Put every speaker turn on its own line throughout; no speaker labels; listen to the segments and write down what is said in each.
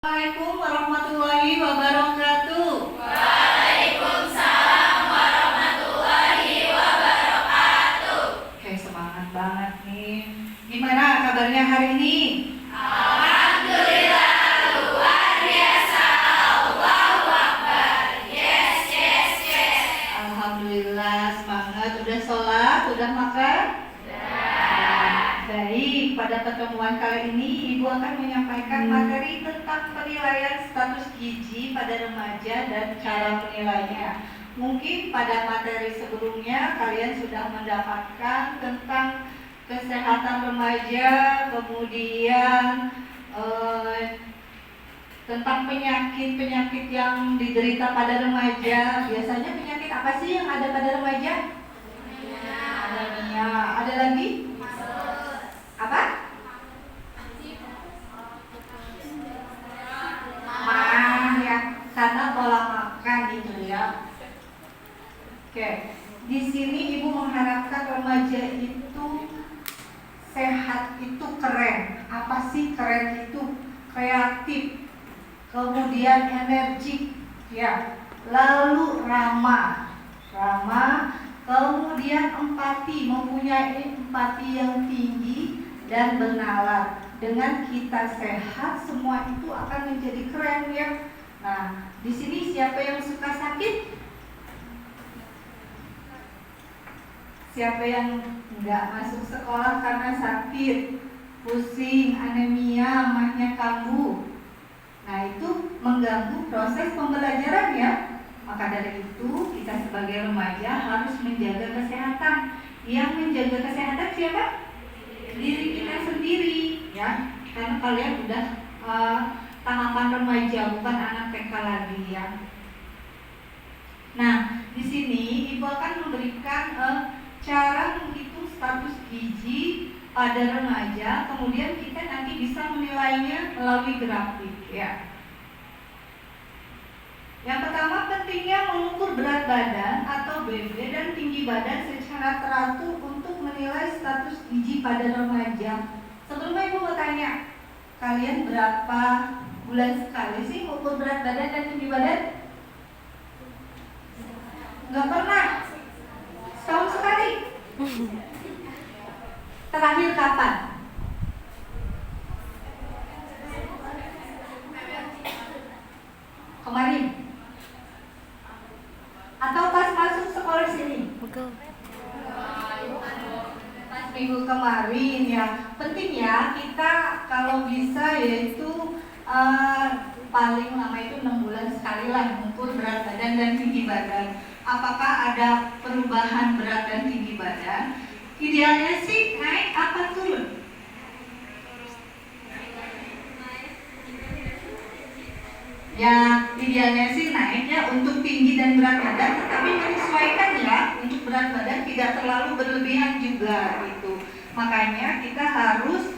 Assalamualaikum warahmatullahi wabarakatuh.
Waalaikumsalam warahmatullahi wabarakatuh.
Oke, semangat banget nih. Gimana kabarnya hari ini?
Alhamdulillah, luar biasa. Allahu Akbar. Yes, yes, yes.
Alhamdulillah, semangat. Udah sholat, udah makan? Baik, pada pertemuan kali ini Ibu akan menyampaikan materi tentang penilaian status gizi pada remaja dan cara menilainya. Mungkin pada materi sebelumnya kalian sudah mendapatkan tentang kesehatan remaja, kemudian tentang penyakit-penyakit yang diderita pada remaja. Biasanya penyakit apa sih yang ada pada remaja? Anemia. Ada lagi? Apa? Ya, karena pola makan gitu ya. Oke, di sini Ibu mengharapkan remaja itu sehat, itu keren. Apa sih keren itu? Kreatif, kemudian energik, ya. Lalu ramah, kemudian empati, mempunyai empati yang tinggi dan bernalar. Dengan kita sehat, semua itu akan menjadi keren ya. Nah, di sini siapa yang suka sakit? Siapa yang nggak masuk sekolah karena sakit, pusing, anemia, mahnya kambuh? Nah, itu mengganggu proses pembelajaran ya. Maka dari itu kita sebagai remaja harus menjaga kesehatan. Yang menjaga kesehatan siapa? Diri kita sendiri ya. Karena kalian udah tahapan remaja, bukan anak TK lagi ya. Nah, di sini Ibu akan memberikan cara menghitung status gizi pada remaja. Kemudian kita nanti bisa menilainya melalui grafik ya. Yang pertama, pentingnya mengukur berat badan atau BB dan tinggi badan secara teratur untuk menilai status gizi pada remaja. Sebelumnya Ibu mau tanya, kalian berapa bulan sekali sih mengukur berat badan dan tinggi badan? Nggak pernah? Setahun sekali? Terakhir kapan? Kemarin? Atau pas masuk sekolah sini? Pas minggu kemarin ya. Penting ya kita kalau bisa yaitu paling lama itu 6 bulan sekali lah mengukur berat badan dan tinggi badan. Apakah ada perubahan berat dan tinggi badan? Idealnya sih naik apa turun? Ya, idealnya sih naiknya untuk tinggi dan berat badan, tetapi menyesuaikan ya, untuk berat badan tidak terlalu berlebihan juga gitu. Makanya kita harus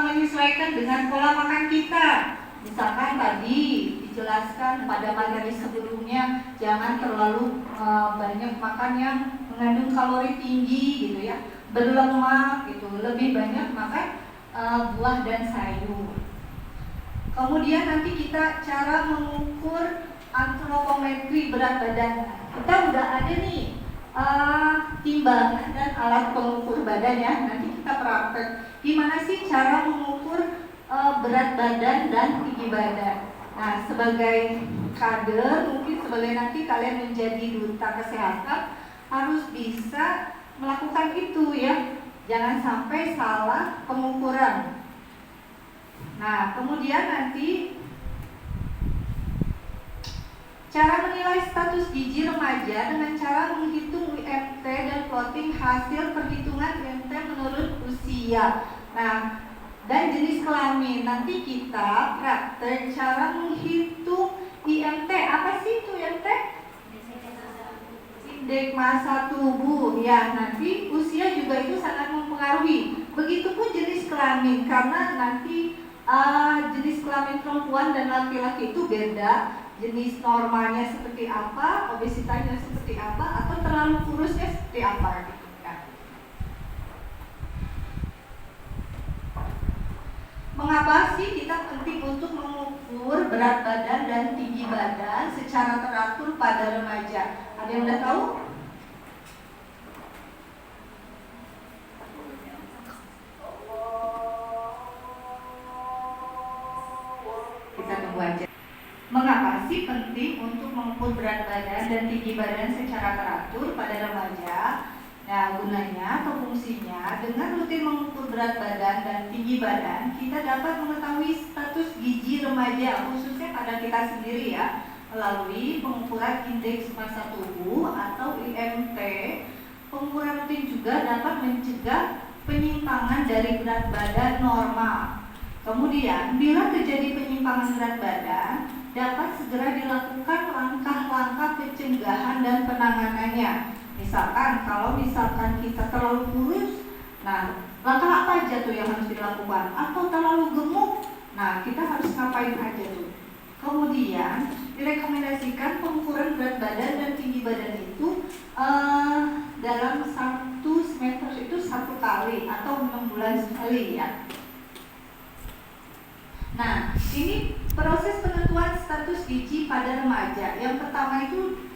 menyesuaikan dengan pola makan kita. Misalkan tadi dijelaskan pada materi sebelumnya, jangan terlalu banyak makan yang mengandung kalori tinggi gitu ya, berlemak gitu, lebih banyak makan buah dan sayur. Kemudian nanti kita cara mengukur antropometri berat badan. Kita udah ada nih timbangan dan alat pengukur badan ya. Nanti kita praktek gimana sih cara mengukur berat badan dan tinggi badan. Nah, sebagai kader, mungkin sebagai nanti kalian menjadi duta kesehatan, harus bisa melakukan itu ya. Jangan sampai salah pengukuran. Nah, kemudian nanti cara menilai status gizi remaja dengan cara menghitung IMT dan plotting hasil perhitungan IMT menurut usia. Nah, dan jenis kelamin. Nanti kita praktek cara menghitung IMT. Apa sih itu IMT? Indeks massa tubuh. Ya, nanti usia juga itu sangat mempengaruhi. Begitupun jenis kelamin, karena nanti jenis kelamin perempuan dan laki-laki itu beda. Jenis normalnya seperti apa, obesitasnya seperti apa, atau terlalu kurusnya seperti apa gitu kan. Mengapa sih kita penting untuk mengukur berat badan dan tinggi badan secara teratur pada remaja? Ada yang udah tahu? Kita tunggu aja. Mengapa sih penting untuk mengukur berat badan dan tinggi badan secara teratur pada remaja? Nah, gunanya atau fungsinya, dengan rutin mengukur berat badan dan tinggi badan, kita dapat mengetahui status gizi remaja, khususnya pada kita sendiri ya, melalui pengukuran indeks massa tubuh atau IMT. Pengukuran rutin juga dapat mencegah penyimpangan dari berat badan normal. Kemudian, bila terjadi penyimpangan berat badan, dapat segera dilakukan langkah-langkah pencegahan dan penanganannya. Misalkan, kalau misalkan kita terlalu kurus, nah langkah apa aja tuh yang harus dilakukan? Atau terlalu gemuk, nah kita harus ngapain aja tuh? Kemudian direkomendasikan pengukuran berat badan dan tinggi badan itu dalam 1 semester itu 1 kali atau 6 bulan sekali ya. Nah, ini proses penentuan status gizi pada remaja. Yang pertama itu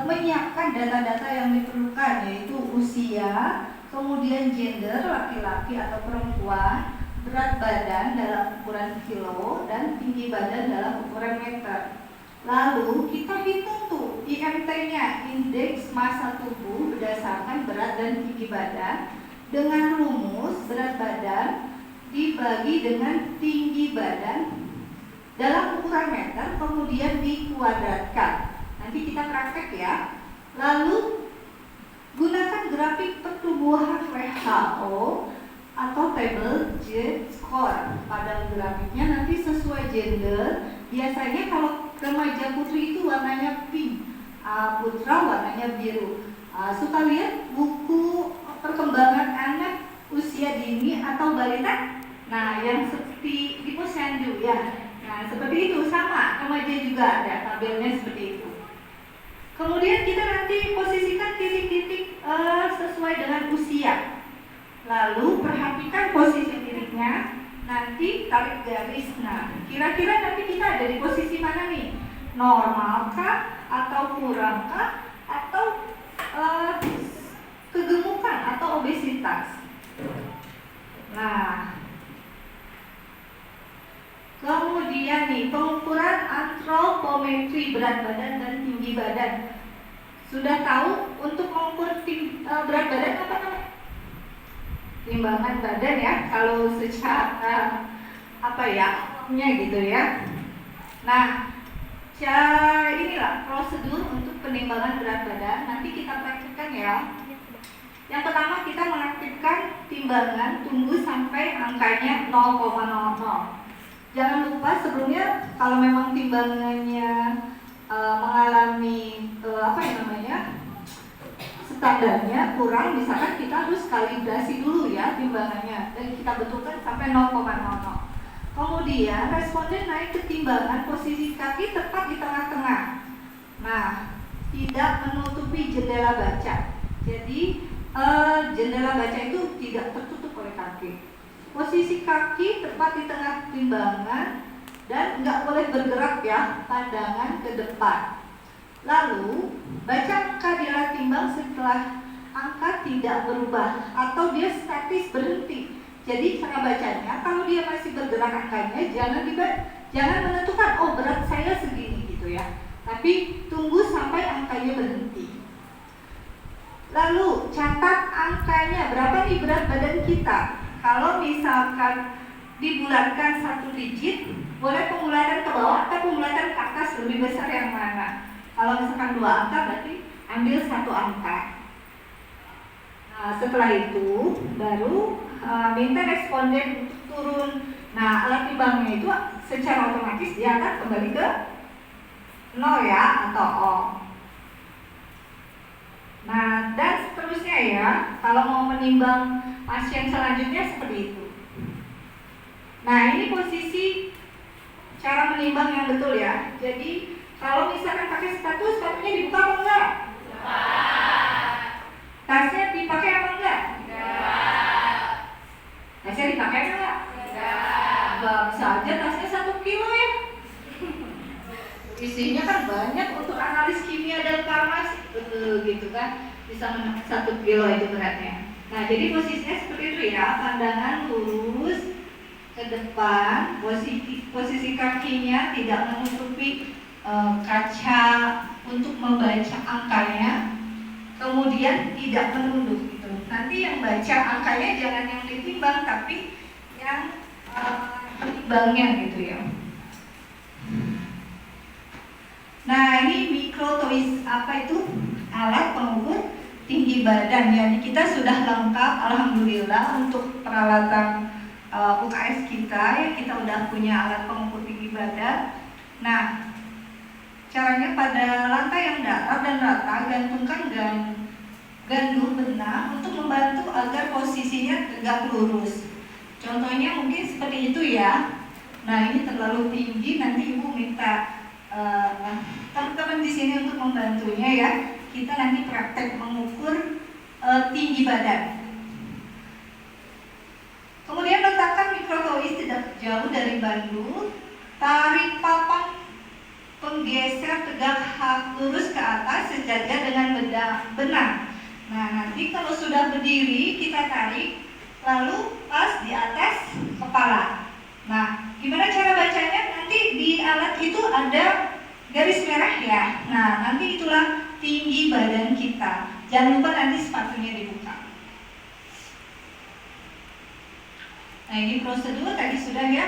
menyiapkan data-data yang diperlukan, yaitu usia, kemudian gender, laki-laki atau perempuan, berat badan dalam ukuran kilo, dan tinggi badan dalam ukuran meter. Lalu kita hitung tuh IMT-nya, indeks massa tubuh berdasarkan berat dan tinggi badan, dengan rumus berat badan dibagi dengan tinggi badan dalam ukuran meter, kemudian dikuadratkan. Nanti kita praktek ya. Lalu gunakan grafik pertumbuhan WHO atau tabel Z-score. Pada grafiknya nanti sesuai gender. Biasanya kalau remaja putri itu warnanya pink, putra warnanya biru. Suka lihat buku perkembangan anak usia dini atau balita? Nah, yang seperti di posyandu ya. Nah, seperti itu sama, remaja juga ada tabelnya seperti itu. Kemudian kita nanti posisikan titik-titik sesuai dengan usia. Lalu perhatikan posisi titiknya, nanti tarik garis. Nah, kira-kira nanti kita ada di posisi mana nih? Normalkah atau kurangkah atau kegemukan atau obesitas? Nah, kemudian nih pengukuran antropometri berat badan dan tinggi badan. Sudah tahu untuk mengukur berat badan apa namanya? Timbangan badan ya. Kalau secara umumnya gitu ya. Nah, inilah prosedur untuk penimbangan berat badan. Nanti kita praktikkan ya. Yang pertama kita mengaktifkan timbangan, tunggu sampai angkanya 0,00. Jangan lupa sebelumnya kalau memang timbangannya mengalami standarnya kurang, misalkan kita harus kalibrasi dulu ya timbangannya dan kita betulkan sampai 0,00. Kemudian responden naik ke timbangan, posisi kaki tepat di tengah-tengah. Nah, tidak menutupi jendela baca. Jadi jendela baca itu tidak tertutup oleh kaki. Posisi kaki tepat di tengah timbangan dan nggak boleh bergerak ya, pandangan ke depan. Lalu baca angka di alat timbang setelah angka tidak berubah atau dia statis berhenti. Jadi cara bacanya kalau dia masih bergerak angkanya jangan menentukan berat saya segini gitu ya. Tapi tunggu sampai angkanya berhenti. Lalu catat angkanya berapa nih berat badan kita. Kalau misalkan dibulatkan 1 digit, boleh pembulatan ke bawah atau pembulatan ke atas, lebih besar yang mana? Kalau misalkan 2 angka berarti ambil 1 angka. Nah, setelah itu baru minta responden untuk turun. Nah, alat timbangnya itu secara otomatis dia akan kembali ke 0 ya atau O. Nah, dan seterusnya ya, kalau mau menimbang pasien selanjutnya seperti itu. Nah, ini posisi cara menimbang yang betul ya. Jadi, kalau misalkan pakai status, sepatunya dibuka apa enggak? Tasnya dipakai apa enggak? Tasnya dipakai enggak? Enggak bisa aja tasnya 1 kilo ya. Isinya kan banyak untuk analis kimia dan farmasi, gitu kan, bisa 1 kilo itu beratnya. Nah, jadi posisinya seperti itu ya, pandangan lurus ke depan, posisi kakinya tidak menutupi kaca untuk membaca angkanya, kemudian tidak menunduk gitu. Nanti yang baca angkanya jangan yang ditimbang, tapi yang penimbangnya gitu ya. Nah, ini mikrotois, apa itu? Alat pengukur tinggi badan. Jadi kita sudah lengkap, alhamdulillah, untuk peralatan UKS kita ya, kita udah punya alat pengukur tinggi badan. Nah, caranya pada lantai yang datar dan rata, gantungkan gandul benang untuk membantu agar posisinya tegak lurus. Contohnya mungkin seperti itu ya. Nah, ini terlalu tinggi, nanti ibu minta teman-teman di sini untuk membantunya ya. Kita nanti praktek mengukur tinggi badan. Kemudian letakkan mikrotois tidak jauh dari bandul. Tarik papan penggeser tegak lurus ke atas sejajar dengan benang. Nah, nanti kalau sudah berdiri kita tarik, lalu pas di atas kepala. Nah, gimana cara bacanya? Nanti di alat itu ada garis merah ya. Nah, nanti itulah tinggi badan kita. Jangan lupa nanti sepatunya dibuka. Nah, ini prosedur tadi sudah ya.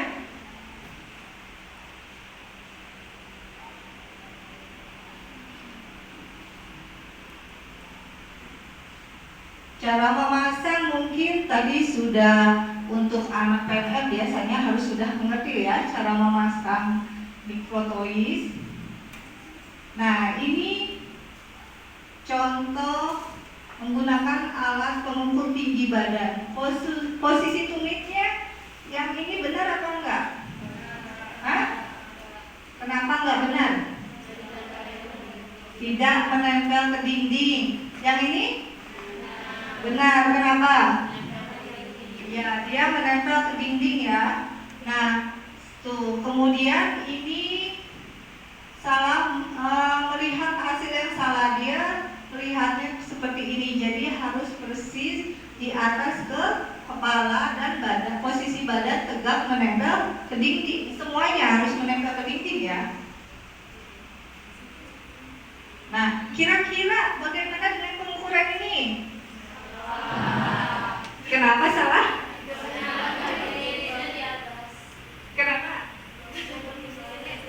Cara memasang mungkin tadi sudah. Untuk anak PNL biasanya harus sudah mengerti ya cara memasang mikrotois. Nah, ini contoh menggunakan alat pengukur tinggi badan. Posisi tumitnya yang ini benar atau enggak? Hah? Kenapa enggak benar? Tidak menempel ke dinding. Yang ini? Benar, kenapa? Ya, dia menempel ke dinding ya. Nah, tuh kemudian ini salah melihat hasil yang salah, dia melihatnya seperti ini. Jadi harus persis di atas ke kepala dan badan. Posisi badan tegak menempel ke dinding. Semuanya harus menempel ke dinding ya. Nah, kira-kira bagaimana dengan pengukuran ini? Kenapa salah? Kenapa?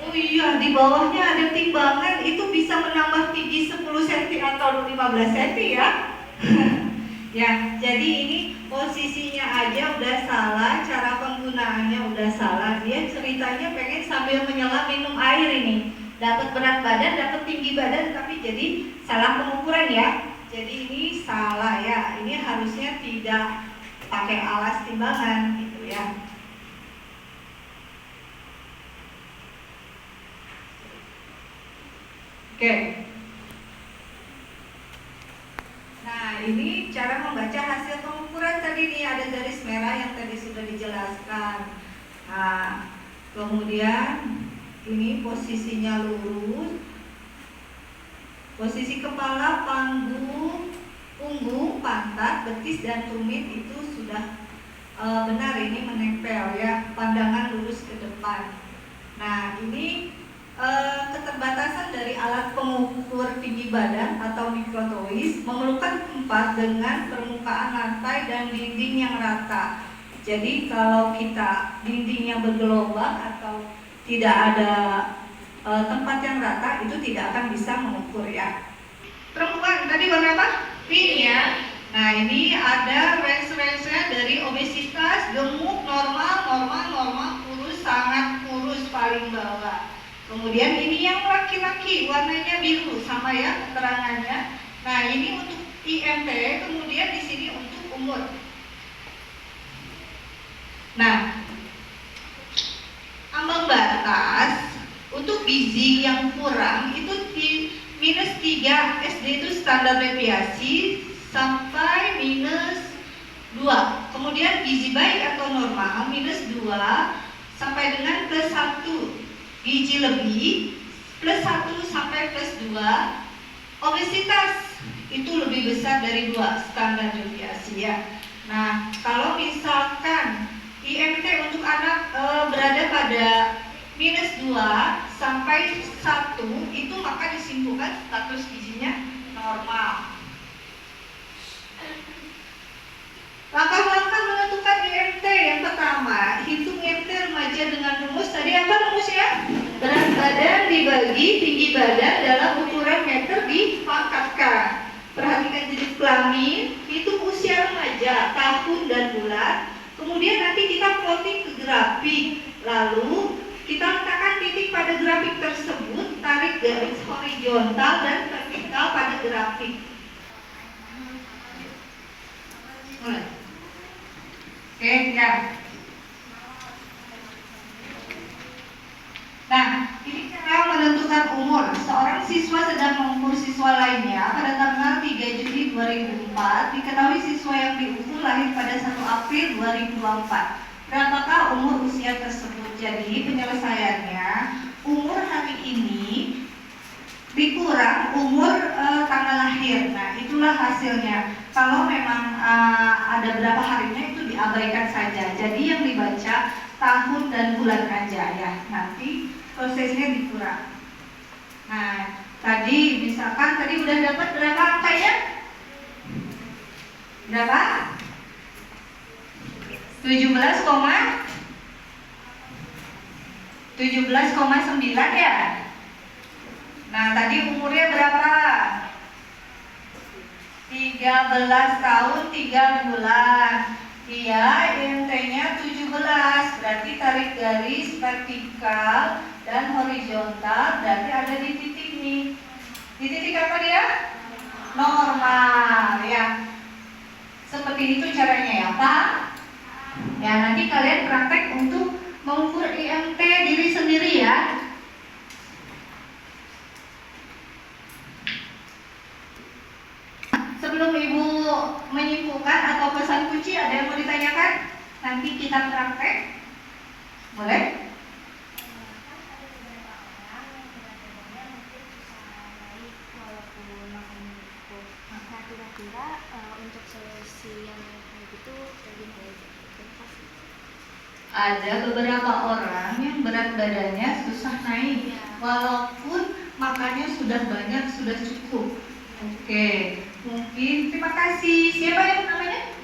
Oh iya, di bawahnya ada timbangan, itu bisa menambah tinggi 10 cm atau 15 cm ya. Ya, jadi ini posisinya aja udah salah, cara penggunaannya udah salah. Dia ceritanya pengen sambil menyelam minum air ini. Dapat berat badan, dapat tinggi badan, tapi jadi salah pengukuran ya. Jadi ini salah ya. Ini harusnya tidak pakai alas timbangan gitu ya. Oke. Nah, ini cara membaca hasil pengukuran tadi nih, ada garis merah yang tadi sudah dijelaskan. Nah, kemudian ini posisinya lurus. Posisi kepala, punggung, pantat, betis dan tumit itu sudah benar, ini menempel ya. Pandangan lurus ke depan. Nah, ini keterbatasan dari alat pengukur tinggi badan atau mikrotois memerlukan tempat dengan permukaan lantai dan dinding yang rata. Jadi kalau kita dindingnya bergelombang atau tidak ada tempat yang rata, itu tidak akan bisa mengukur ya. Perempuan tadi warna apa? Pink ya. Nah, ini ada range-nya dari obesitas, gemuk, normal, kurus, sangat kurus paling bawah. Kemudian ini yang laki-laki, warnanya biru, sama ya keterangannya. Nah, ini untuk IMT, kemudian di sini untuk umur. Nah, ambang batas untuk gizi yang kurang itu di -3 SD itu standar deviasi sampai -2. Kemudian gizi baik atau normal -2 sampai dengan +1. Gizi lebih plus 1 sampai plus 2. Obesitas itu lebih besar dari 2 standar deviasi ya. Nah, kalau misalkan IMT untuk anak berada pada minus 2 sampai 1, itu maka disimpulkan status gizinya normal. Langkah-langkah menentukan IMT yang pertama, hitung IMT remaja dengan rumus. Tadi apa rumusnya? Berat badan dibagi tinggi badan dalam ukuran meter dipangkatkan. Perhatikan jenis kelamin, hitung usia remaja, tahun dan bulan. Kemudian nanti kita plotting ke grafik. Lalu kita letakkan titik pada grafik tersebut, tarik garis horizontal dan vertikal pada grafik. Mulai. Oke, ya. Nah, ini cara menentukan umur. Seorang siswa sedang mengukur siswa lainnya pada tanggal 3 Juli 2004. Diketahui siswa yang diukur lahir pada 1 April 2024. Berapakah umur usia tersebut? Jadi penyelesaiannya, umur hari ini dikurang umur tanggal lahir. Nah, itulah hasilnya. Kalau memang ada berapa harinya itu diabaikan saja. Jadi yang dibaca tahun dan bulan aja ya. Nanti prosesnya dikurang. Nah, tadi misalkan tadi udah dapat berapa angkanya? Berapa? 17,9 ya. Nah, tadi umurnya berapa? 13 tahun 3 bulan. Iya, IMT-nya 17. Berarti tarik garis vertikal dan horizontal. Berarti ada di titik nih. Di titik apa dia? Normal ya. Seperti itu caranya ya, Pak. Ya, nanti kalian praktek untuk mengukur IMT diri sendiri ya. Sebelum Ibu menyimpulkan atau pesan kunci, ada yang mau ditanyakan? Nanti kita praktek. Boleh?
Kira-kira untuk solusi yang begitu bagaimana?
Ada beberapa orang yang berat badannya susah naik, walaupun makannya sudah banyak, sudah cukup. Oke, mungkin terima kasih. Siapa yang namanya?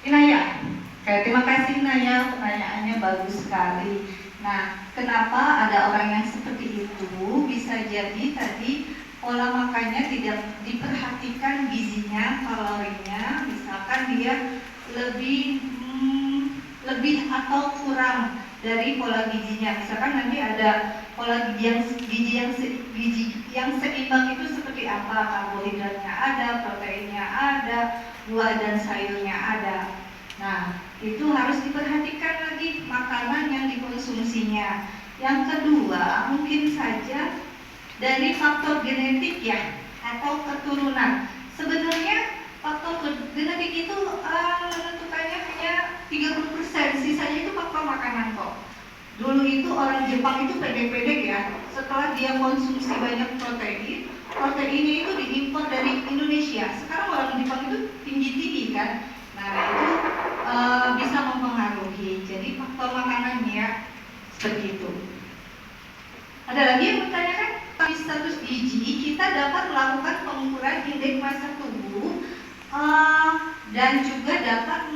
Inaya. Oke, terima kasih Inaya, pertanyaannya bagus sekali. Nah, kenapa ada orang yang seperti itu? Bisa jadi tadi pola makannya tidak diperhatikan gizinya, kalorinya. Misalkan dia lebih atau kurang dari pola gizinya. Misalkan nanti ada pola gizi yang seimbang itu seperti apa? Karbohidratnya ada, proteinnya ada, buah dan sayurnya ada. Nah, itu harus diperhatikan lagi makanan yang dikonsumsinya. Yang kedua, mungkin saja dari faktor genetik ya, atau keturunan. Sebenarnya faktor genetik itu menentukannya hanya 30%, sisanya itu faktor makanan kok. Dulu itu orang Jepang itu pendek-pendek ya. Setelah dia konsumsi banyak proteinnya itu diimpor dari Indonesia. Sekarang orang Jepang itu tinggi-tinggi kan. Nah, itu bisa mempengaruhi. Jadi faktor makanannya seperti itu. Ada lagi yang bertanyakan? Di status gizi kita dapat melakukan pengukuran indeks massa tubuh dan juga dapat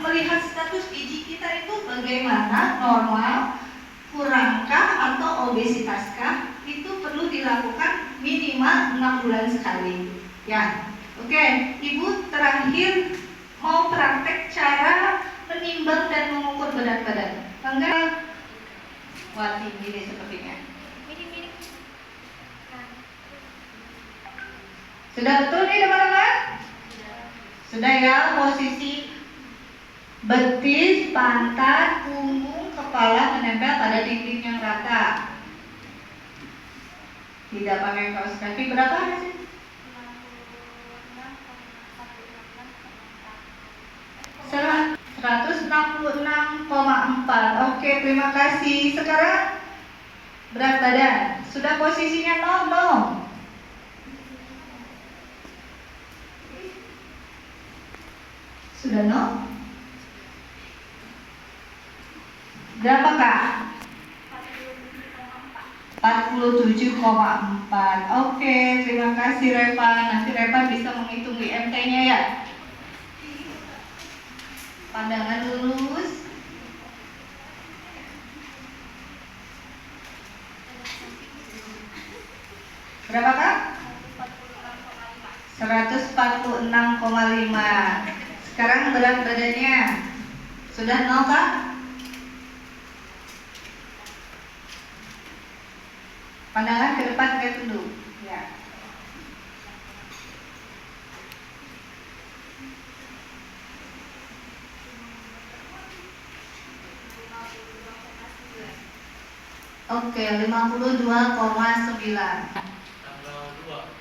melihat status gizi kita itu bagaimana, normal, kurangkah atau obesitaskah. Itu perlu dilakukan minimal 6 bulan sekali ya. Oke, Ibu terakhir mau praktek cara menimbang dan mengukur berat badan. Enggak? Wah, tinggi nih sepertinya. Sudah betul nih teman-teman? Sudah ya, posisi betis, pantat, punggung, kepala menempel pada dinding yang rata. Tidak pakai kaos kaki. Berapa sih? 166,4. Oke, terima kasih. Sekarang berat badan. Sudah posisinya nol belum? Sudah nol? Berapa Kak? 47,4. Oke, terima kasih Reva. Nanti Reva bisa menghitung IMT-nya ya. Pandangan lurus. Berapa Kak? 146,5. Sekarang berat badannya sudah nol Kak? Pandangan ke depan ke tunduk. Ya. Oke, 52,9.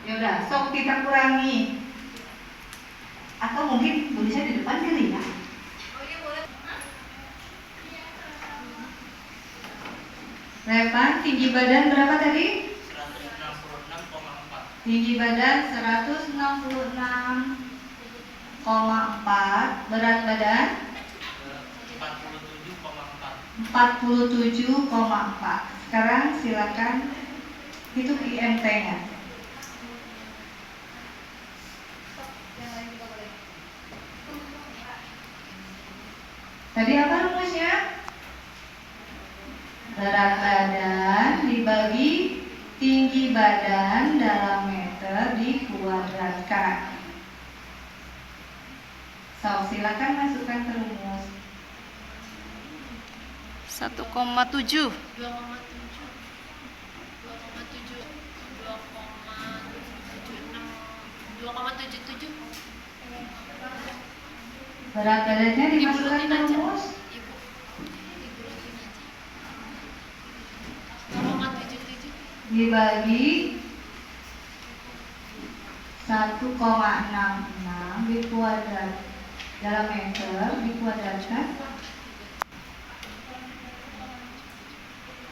Ya udah, sok kita kurangi. Atau mungkin tulisnya di depan kali ya. Reva, tinggi badan berapa tadi?
166,4.
Tinggi badan 166,4. Berat badan 47,4. Sekarang silakan hitung IMT-nya. Tadi apa rumusnya? Berat badan dibagi tinggi badan dalam meter dikuadratkan. So, silakan masukkan ke rumus.
1,7.
2,77.
Berat badannya dimasukkan ke rumus.
2,77.
Dibagi 1,66 dikuadrat dalam meter dikuadratkan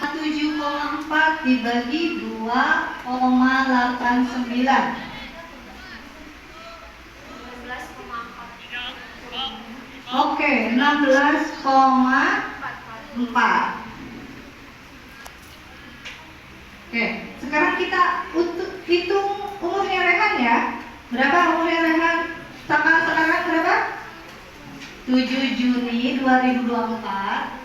7,4 dibagi 2,89. Oke, 16,4. Oke, sekarang kita hitung umurnya Rehan ya. Berapa umurnya Rehan? Tanggal sekarang berapa? 7 Juni 2024.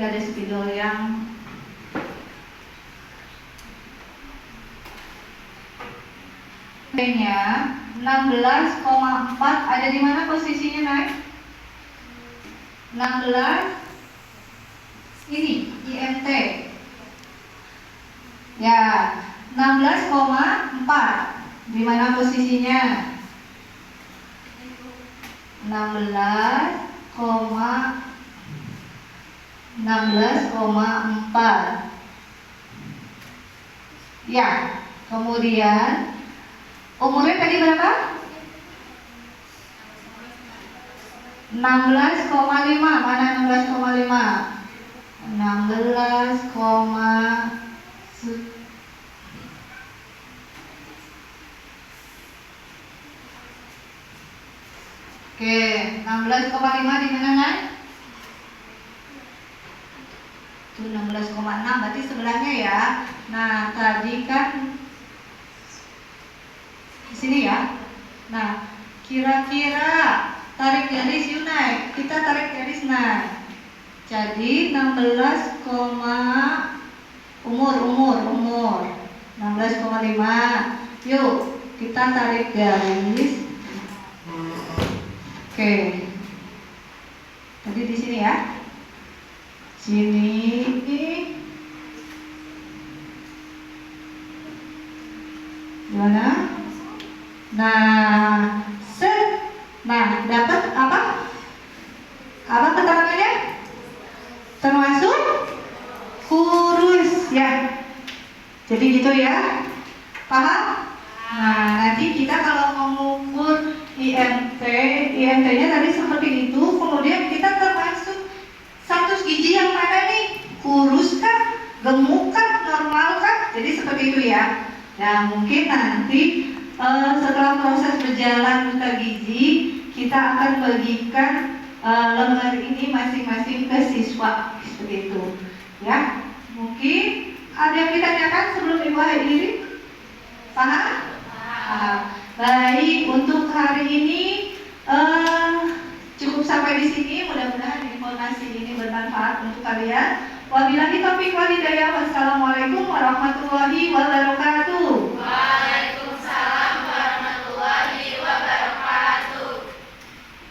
Gak ada spidol yang nya 16,4 ada di mana posisinya naik? 16 ini IMT ya 16,4 di mana posisinya? 16,4 ya. Kemudian umurnya tadi berapa? 16,5. Mana 16,5? 16, oke, 16,5 di mana Nay? Itu 16,6 berarti sebelahnya ya. Nah, tadi kan di sini ya. Nah, kira-kira tarik garis Yunai. Kita tarik garis Nay. Jadi 16, umur 16,5. Yuk, kita tarik garis. Oke. Tadi di sini ya. Sini. Gimana? Nah, set. Nah, dapat apa? Apa keterangannya? Termasuk kurus ya. Jadi gitu ya. Paham? Nah, nanti kita kalau mengukur IMT-nya tadi seperti itu, kemudian kita termasuk 100 gizi yang mana nih? Kurus. gemuk kan, normal kan, jadi seperti itu ya. Nah mungkin nanti setelah proses berjalan duta gizi, kita akan bagikan lembar ini masing-masing ke siswa seperti itu ya. Mungkin ada yang ditanyakan sebelum Ibu hadiri? Paham? Paham. Baik, untuk hari ini cukup sampai di sini. Mudah-mudahan informasi ini bermanfaat untuk kalian. Wabillahi taufiq wal hidayah. Wassalamualaikum warahmatullahi wabarakatuh.